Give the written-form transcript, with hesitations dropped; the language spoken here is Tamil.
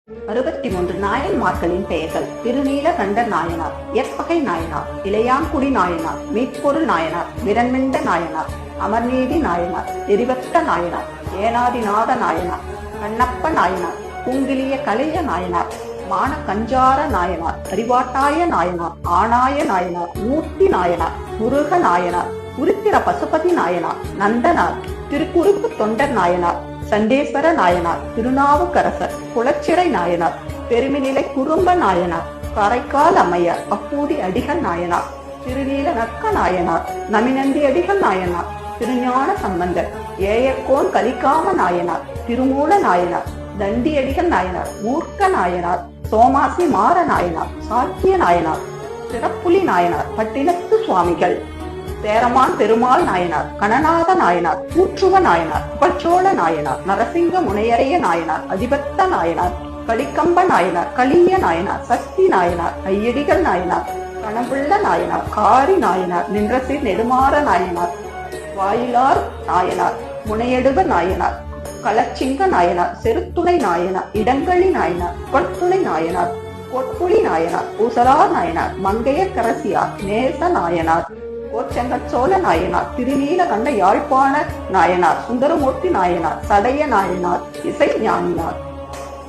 63 நாயன்மார்களின் பெயர்கள்: திருநீலகண்ட நாயனார், எற்பகை நாயனார், இளையான்குடி நாயனார், மீட்பொருள் நாயனார், விரண்மிண்ட நாயனார், அமர்நீதி நாயனார், எரிவத்த நாயனார், ஏனாதிநாத நாயனார், கண்ணப்ப நாயனார், பூங்கிலிய கலைய நாயனார், மான கஞ்சார நாயனார், அறிவாட்டாய நாயனார், ஆனாய நாயனார், மூர்த்தி நாயனார், முருக நாயனார், உருத்திர பசுபதி நாயனார், நந்தனார், திருக்குறுப்பு தொண்டர் நாயனார், சண்டேஸ்வர நாயனார், திருநாவுக்கரசர், குளச்சிறை நாயனார், பெருமிநிலை குறும்ப நாயனார், காரைக்கால் அம்மையார், அப்பூதி அடிகள் நாயனார், திருநீல நக்க நாயனார், நமிநந்தி அடிகள் நாயனார், திருஞான சம்பந்தர், ஏயக்கோன் கலிக்காம நாயனார், திருமூல நாயனார், தண்டி அடிகள் நாயனார், மூர்க்க நாயனார், சோமாசி மாற நாயனார், சாக்கிய நாயனார், சிறப்புலி நாயனார், பட்டினத்து சுவாமிகள், சேரமான் பெருமாள் நாயனார், கணநாத நாயனார், கூற்றுவ நாயனார், புகழ்ச்சோழ நாயனார், நரசிங்க முனையரைய நாயனார், அதிபத்த நாயனார், கலிக்கம்ப நாயனார், களிய நாயனார், சக்தி நாயனார், ஐயடிகள் நாயனார், கணபுள்ள நாயனார், காரி நாயனார், நின்றசீர் நெடுமாற நாயனார், வாயிலார் நாயனார், முனையெடுவ நாயனார், களச்சிங்க நாயனார், செருத்துணை நாயனார், இடங்களி நாயனார், புகழ்த்துணை நாயனார், கொட்புலி நாயனார், ஊசலார் நாயனார், மங்கையர்க்கரசியார், நேச நாயனார், கோச்சங்கச்சோழ நாயனார், திருநீலகண்ட யாழ்ப்பாண நாயனார், சுந்தரமூர்த்தி நாயனார், சடைய நாயனார், இசை ஞானினார்.